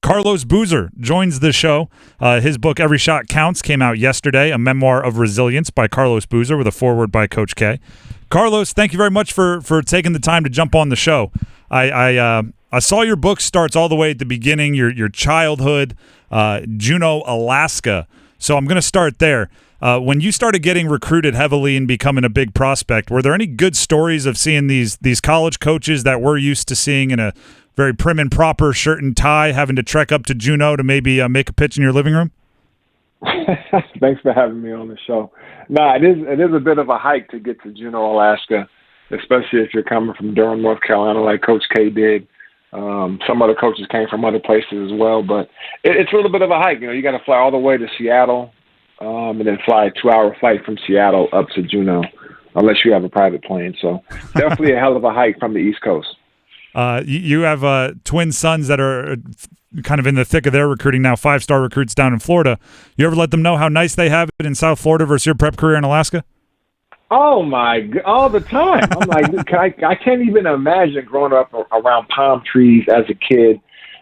Carlos Boozer joins the show. His book, Every Shot Counts, came out yesterday, a memoir of resilience by Carlos Boozer with a foreword by Coach K. Carlos, thank you very much for taking the time to jump on the show. I saw your book starts all the way at the beginning, your childhood, Juneau, Alaska. So I'm going to start there. When you started getting recruited heavily and becoming a big prospect, were there any good stories of seeing these college coaches that we're used to seeing in a very prim and proper shirt and tie having to trek up to Juneau to maybe make a pitch in your living room? Thanks for having me on the show. No, it is a bit of a hike to get to Juneau, Alaska, especially if you're coming from Durham, North Carolina, like Coach K did. Some other coaches came from other places as well, but it's a little bit of a hike. You got to fly all the way to Seattle, and then fly a 2-hour flight from Seattle up to Juneau, unless you have a private plane. So definitely a hell of a hike from the East Coast. You have twin sons that are kind of in the thick of their recruiting now, 5-star recruits down in Florida. You ever let them know how nice they have it in South Florida versus your prep career in Alaska? Oh, my God, all the time. I'm like, I can't even imagine growing up around palm trees as a kid.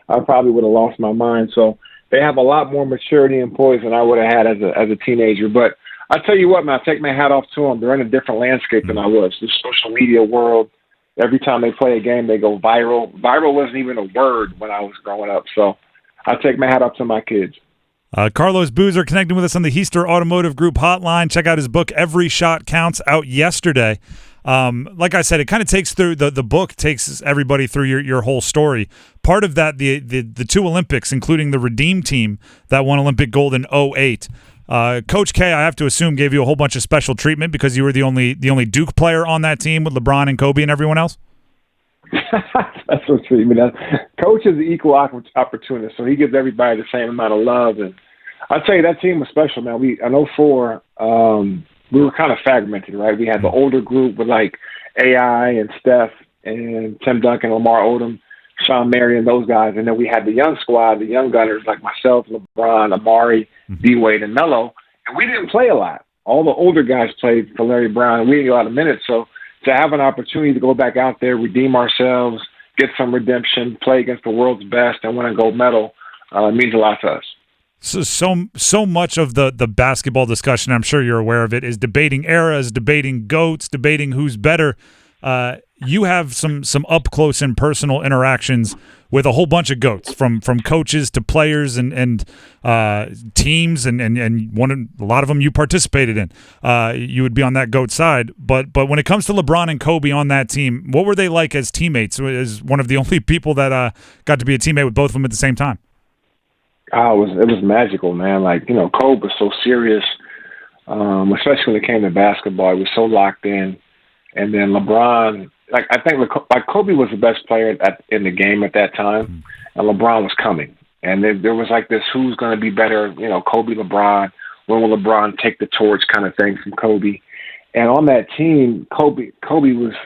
I probably would have lost my mind. So they have a lot more maturity and poise than I would have had as a teenager. But I tell you what, man, I take my hat off to them. They're in a different landscape than I was. The social media world, every time they play a game, they go viral. Viral wasn't even a word when I was growing up. So I take my hat off to my kids. Carlos Boozer connecting with us on the Heister Automotive Group hotline. Check out his book, Every Shot Counts, out yesterday. Like I said, it kind of takes through the book takes everybody through your whole story. Part of that, the two Olympics, including the Redeem team that won Olympic gold in 2008. Coach K, I have to assume, gave you a whole bunch of special treatment because you were the only Duke player on that team with LeBron and Kobe and everyone else. Special treatment. Coach is an equal opportunist, so he gives everybody the same amount of love. And I'll tell you, that team was special, man. In 2004, we were kind of fragmented, right? We had the older group with like AI and Steph and Tim Duncan, Lamar Odom, Sean Marion, those guys. And then we had the young squad, the young gunners like myself, LeBron, Amari, D-Wade, and Melo. And we didn't play a lot. All the older guys played for Larry Brown, and we didn't get a lot of minutes. So to have an opportunity to go back out there, redeem ourselves, get some redemption, play against the world's best, and win a gold medal means a lot to us. So much of the basketball discussion, I'm sure you're aware of it, is debating eras, debating GOATs, debating who's better. You have some up close and personal interactions with a whole bunch of GOATs, from coaches to players and teams, and a lot of them you participated in. You would be on that GOAT side, but when it comes to LeBron and Kobe on that team, what were they like as teammates? As one of the only people that got to be a teammate with both of them at the same time. Oh, it was magical, man. Like, Kobe was so serious, especially when it came to basketball. He was so locked in. And then LeBron, I think Kobe was the best player in the game at that time, and LeBron was coming. And there was like this, who's going to be better, Kobe, LeBron, when will LeBron take the torch kind of thing from Kobe. And on that team, Kobe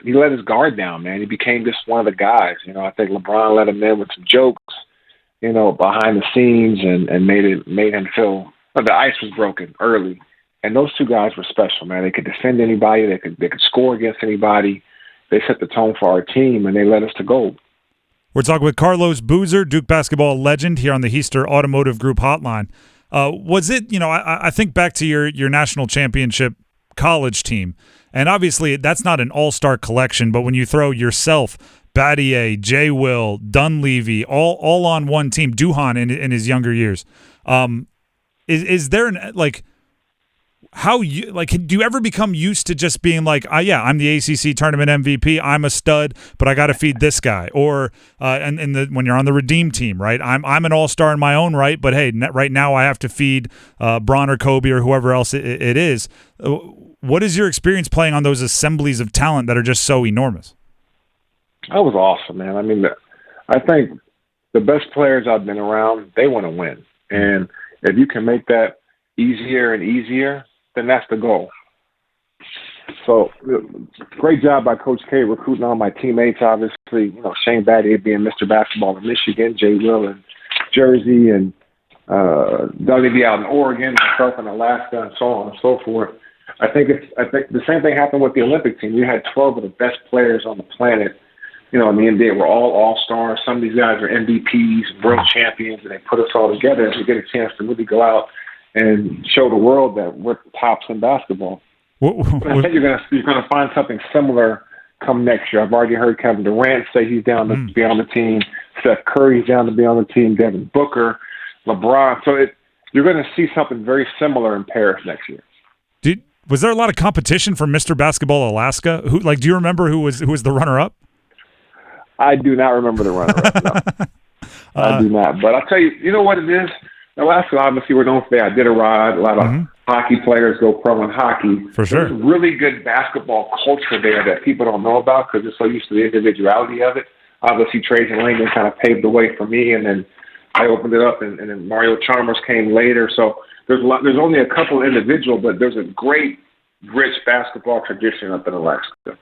he let his guard down, man. He became just one of the guys. I think LeBron let him in with some jokes, behind the scenes, and made him feel the ice was broken early. And those two guys were special, man. They could defend anybody. They could score against anybody. They set the tone for our team, and they led us to gold. We're talking with Carlos Boozer, Duke basketball legend, here on the Heister Automotive Group hotline. Was it, I think back to your national championship college team, and obviously that's not an all-star collection, but when you throw yourself, Battier, Jay Will, Dunleavy, all on one team, Duhan in his younger years, is there how do you ever become used to just being like, I'm the ACC tournament MVP, I'm a stud, but I got to feed this guy? Or when you're on the Redeem team, right? I'm an all-star in my own right, but hey, right now I have to feed Bron or Kobe or whoever else it is. What is your experience playing on those assemblies of talent that are just so enormous? That was awesome, man. I mean, I think the best players I've been around, they want to win. And if you can make that easier and easier, then that's the goal. So great job by Coach K recruiting all my teammates, obviously. Shane Battier being Mr. Basketball in Michigan, Jay Will in Jersey, and Dunleavy out in Oregon, myself in Alaska, and so on and so forth. I think the same thing happened with the Olympic team. You had 12 of the best players on the planet in the NBA, we're all all-stars. Some of these guys are MVPs, world champions, and they put us all together and we get a chance to really go out and show the world that we're tops in basketball. I think you're gonna find something similar come next year. I've already heard Kevin Durant say he's down to be on the team. Steph Curry's down to be on the team. Devin Booker, LeBron. So you're going to see something very similar in Paris next year. Was there a lot of competition for Mr. Basketball Alaska? Do you remember who was the runner-up? I do not remember the runner-up. No. I do not. But I'll tell you, you know what it is? Alaska, obviously, we're known for that. Iditarod. A lot of hockey players go pro in hockey. For sure. There's really good basketball culture there that people don't know about because they're so used to the individuality of it. Obviously, Trajan Langdon kind of paved the way for me, and then I opened it up, and then Mario Chalmers came later. So there's only a couple individual, but there's a great, rich basketball tradition up in Alaska.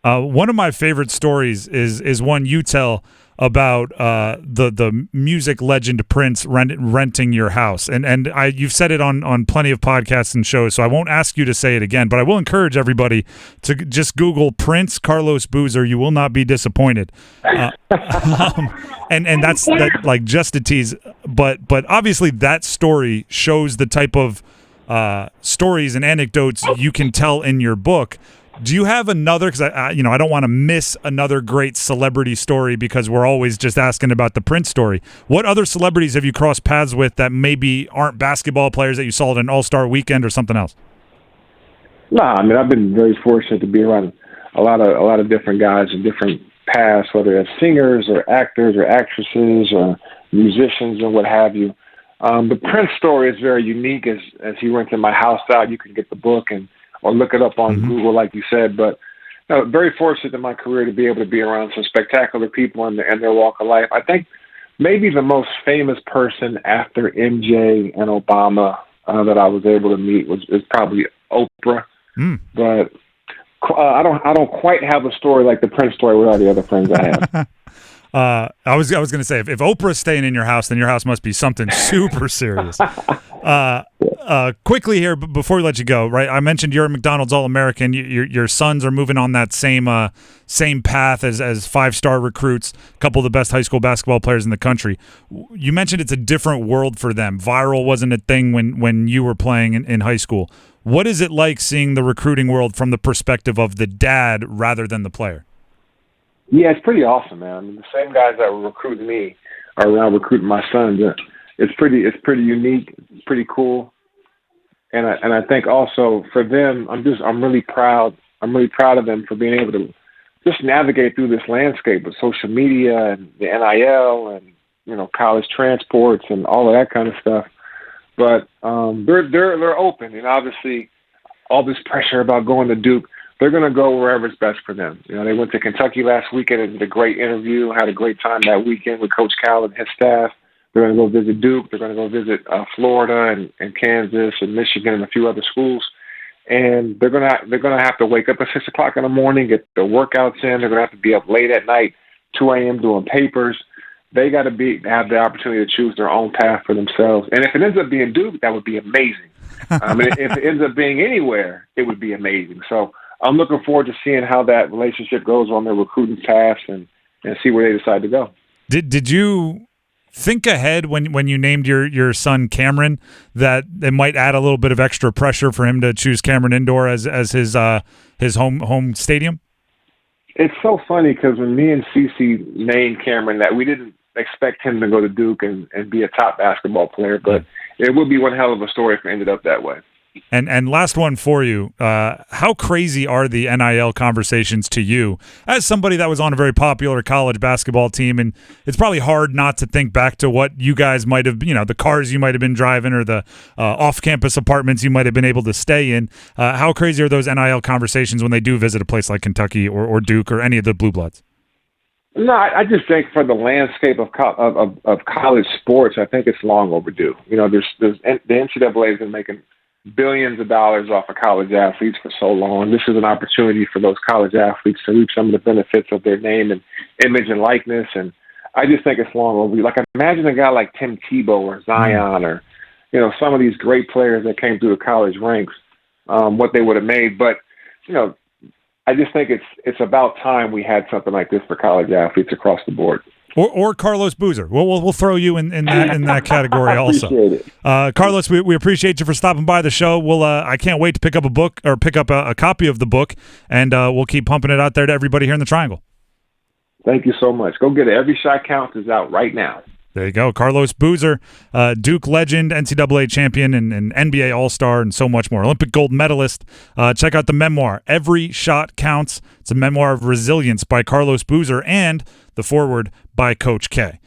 One of my favorite stories is one you tell about the music legend Prince renting your house, and you've said it on plenty of podcasts and shows, so I won't ask you to say it again, but I will encourage everybody to just Google Prince Carlos Boozer. You will not be disappointed. And that's like just a tease, but obviously that story shows the type of stories and anecdotes you can tell in your book. Do you have another? Because I don't want to miss another great celebrity story because we're always just asking about the Prince story. What other celebrities have you crossed paths with that maybe aren't basketball players that you saw at an All-Star weekend or something else? Nah, I mean I've been very fortunate to be around a lot of different guys in different paths, whether it's singers or actors or actresses or musicians or what have you. The Prince story is very unique. As he rented my house out, you can get the book or look it up on Google, like you said. But very fortunate in my career to be able to be around some spectacular people and their walk of life. I think maybe the most famous person after MJ and Obama that I was able to meet is probably Oprah. But I don't quite have a story like the Prince story with all the other friends I have. I was going to say if Oprah's staying in your house, then your house must be something super serious. Quickly here, before we let you go, right? I mentioned you're a McDonald's All-American. Your sons are moving on that same path as 5-star recruits, a couple of the best high school basketball players in the country. You mentioned it's a different world for them. Viral wasn't a thing when you were playing in high school. What is it like seeing the recruiting world from the perspective of the dad rather than the player? Yeah, it's pretty awesome, man. I mean, the same guys that were recruiting me are now recruiting my sons. It's pretty unique. It's pretty cool. And I think also for them, I'm really proud. I'm really proud of them for being able to just navigate through this landscape with social media and the NIL and college transports and all of that kind of stuff. But they're open, and obviously all this pressure about going to Duke. They're going to go wherever it's best for them. They went to Kentucky last weekend and did a great interview, had a great time that weekend with Coach Cal and his staff. They're going to go visit Duke. They're going to go visit Florida and Kansas and Michigan and a few other schools. And they're going to have to wake up at 6 o'clock in the morning, get their workouts in. They're going to have to be up late at night, 2 a.m. doing papers. They got to have the opportunity to choose their own path for themselves. And if it ends up being Duke, that would be amazing. If it ends up being anywhere, it would be amazing. So I'm looking forward to seeing how that relationship goes on their recruiting paths and see where they decide to go. Did you think ahead when you named your son Cameron that it might add a little bit of extra pressure for him to choose Cameron Indoor as his home stadium? It's so funny because when me and Cece named Cameron that, we didn't expect him to go to Duke and be a top basketball player, but it would be one hell of a story if it ended up that way. And last one for you, how crazy are the NIL conversations to you as somebody that was on a very popular college basketball team? And it's probably hard not to think back to what you guys might have, the cars you might have been driving or the off-campus apartments you might have been able to stay in. How crazy are those NIL conversations when they do visit a place like Kentucky or Duke or any of the Blue Bloods? No, I just think for the landscape of college sports, I think it's long overdue. There's the NCAA has been making billions of dollars off of college athletes for so long. This is an opportunity for those college athletes to reap some of the benefits of their name and image and likeness. And I just think it's long overdue. Like, imagine a guy like Tim Tebow or Zion or, some of these great players that came through the college ranks, what they would have made. But, I just think it's about time we had something like this for college athletes across the board. Or Carlos Boozer. We'll throw you in that category also. Appreciate it. Carlos, we appreciate you for stopping by the show. I can't wait to pick up a book or pick up a copy of the book, and we'll keep pumping it out there to everybody here in the Triangle. Thank you so much. Go get it. Every Shot Counts is out right now. There you go. Carlos Boozer, Duke legend, NCAA champion, and NBA All-Star, and so much more. Olympic gold medalist. Check out the memoir, Every Shot Counts. It's a memoir of resilience by Carlos Boozer and the foreword by Coach K.